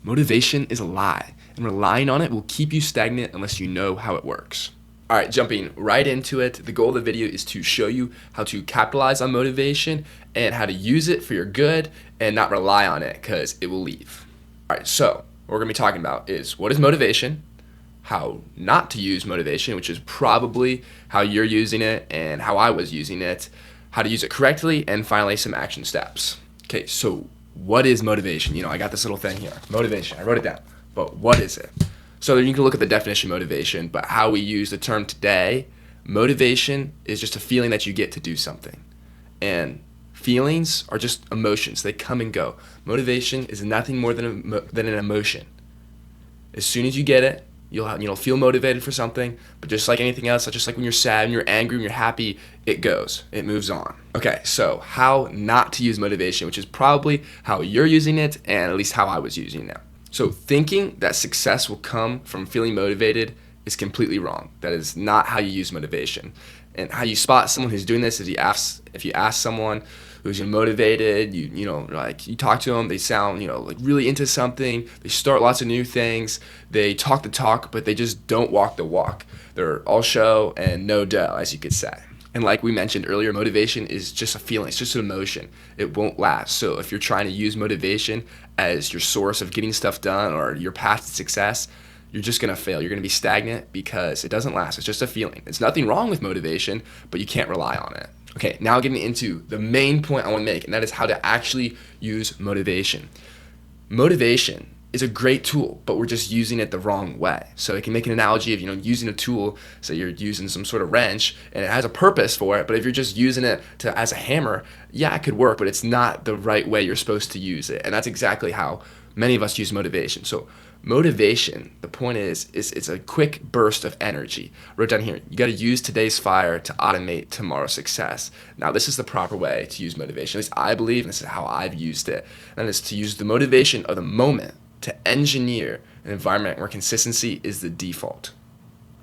Motivation is a lie, and relying on it will keep you stagnant unless you know how it works. All right, jumping right into it, the goal of the video is to show you how to capitalize on motivation and how to use it for your good and not rely on it because it will leave. All right, so what we're going to be talking about is what is motivation, how not to use motivation, which is probably how you're using it and how I was using it, how to use it correctly, and finally some action steps. Okay, so what is motivation? I got this little thing here. Motivation, I wrote it down. But what is it? So you can look at the definition of motivation, but how we use the term today, motivation is just a feeling that you get to do something. And feelings are just emotions. They come and go. Motivation is nothing more than an emotion. As soon as you get it, you'll feel motivated for something, but just like anything else, just like when you're sad, when you're angry, when you're happy, it goes. It moves on. Okay, so how not to use motivation, which is probably how you're using it and at least how I was using it. So thinking that success will come from feeling motivated is completely wrong. That is not how you use motivation. And how you spot someone who's doing this is if you ask someone who's motivated, you talk to them, they sound, like really into something, they start lots of new things, they talk the talk, but they just don't walk the walk. They're all show and no dough, as you could say. And like we mentioned earlier, motivation is just a feeling, it's just an emotion. It won't last. So if you're trying to use motivation as your source of getting stuff done or your path to success, you're just going to fail. You're going to be stagnant because it doesn't last. It's just a feeling. It's nothing wrong with motivation, but you can't rely on it. Okay, now getting into the main point I want to make, and that is how to actually use motivation. Motivation is a great tool, but we're just using it the wrong way. So it can make an analogy of, using a tool, so you're using some sort of wrench, and it has a purpose for it, but if you're just using it as a hammer, yeah, it could work, but it's not the right way you're supposed to use it. And that's exactly how many of us use motivation. So motivation, the point is it's a quick burst of energy. I wrote down here, you got to use today's fire to automate tomorrow's success. Now, this is the proper way to use motivation. At least I believe, and this is how I've used it. And it's to use the motivation of the moment to engineer an environment where consistency is the default.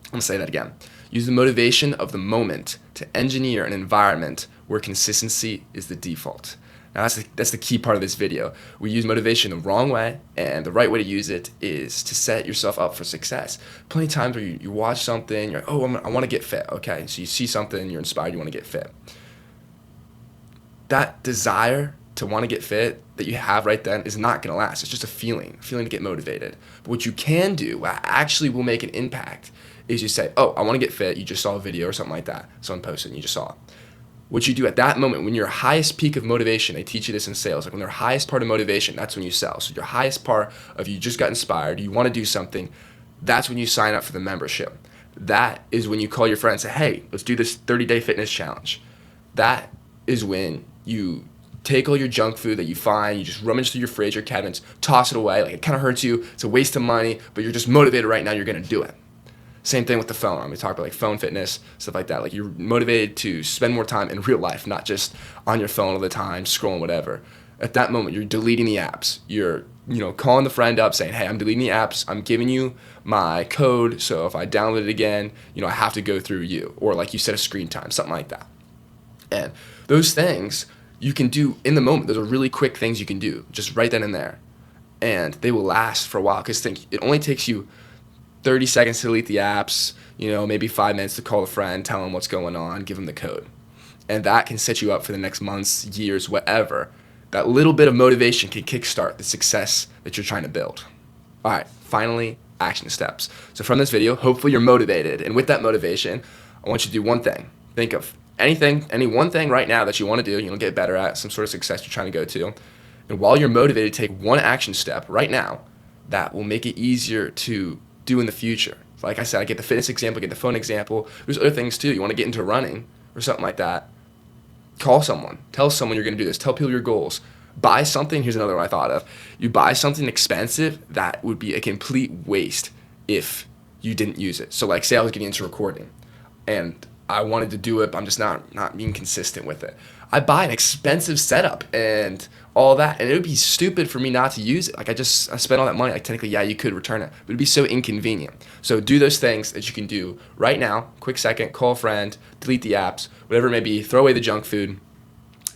I'm going to say that again. Use the motivation of the moment to engineer an environment where consistency is the default. Now that's the key part of this video. We use motivation the wrong way, and the right way to use it is to set yourself up for success. Plenty of times where you watch something, you're like, I want to get fit. Okay, so you see something, you're inspired, you want to get fit. That desire to want to get fit that you have right then is not going to last. It's just a feeling to get motivated. But what you can do, what actually will make an impact, is you say, I want to get fit. You just saw a video or something like that. Someone posted and you just saw it. What you do at that moment, when your highest peak of motivation, they teach you this in sales, like when their highest part of motivation, that's when you sell. So your highest part of you just got inspired, you want to do something, that's when you sign up for the membership. That is when you call your friend and say, hey, let's do this 30-day fitness challenge. That is when you take all your junk food that you find, you just rummage through your fridge or cabinets, toss it away, like it kind of hurts you, it's a waste of money, but you're just motivated right now, you're going to do it. Same thing with the phone. I'm going to talk about like phone fitness, stuff like that. Like you're motivated to spend more time in real life, not just on your phone all the time, scrolling whatever. At that moment, you're deleting the apps. You're, calling the friend up saying, hey, I'm deleting the apps. I'm giving you my code. So if I download it again, I have to go through you. Or like you set a screen time, something like that. And those things you can do in the moment. Those are really quick things you can do just right then and there. And they will last for a while because it only takes you 30 seconds to delete the apps, maybe 5 minutes to call a friend, tell them what's going on, give them the code. And that can set you up for the next months, years, whatever. That little bit of motivation can kickstart the success that you're trying to build. All right, finally, action steps. So from this video, hopefully you're motivated. And with that motivation, I want you to do one thing. Think of any one thing right now that you want to do, get better at, some sort of success you're trying to go to. And while you're motivated, take one action step right now that will make it easier to do in the future. Like I said, I get the fitness example, get the phone example. There's other things too. You want to get into running or something like that. Call someone. Tell someone you're going to do this. Tell people your goals. Buy something. Here's another one I thought of. You buy something expensive that would be a complete waste if you didn't use it. So like say I was getting into recording and I wanted to do it, but I'm just not being consistent with it. I buy an expensive setup and all that, and it would be stupid for me not to use it. Like I spent all that money. Like technically, yeah, you could return it, but it'd be so inconvenient. So do those things that you can do right now. Quick second, call a friend, delete the apps, whatever it may be, throw away the junk food.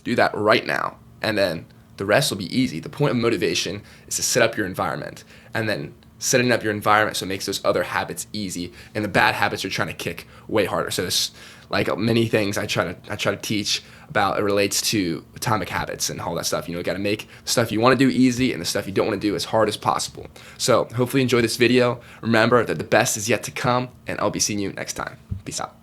Do that right now, and then the rest will be easy. The point of motivation is to set up your environment, and then setting up your environment so it makes those other habits easy, and the bad habits you're trying to kick way harder. So it's like many things I try to teach about, it relates to atomic habits and all that stuff. You got to make the stuff you want to do easy and the stuff you don't want to do as hard as possible. So hopefully you enjoy this video. Remember that the best is yet to come, and I'll be seeing you next time. Peace out.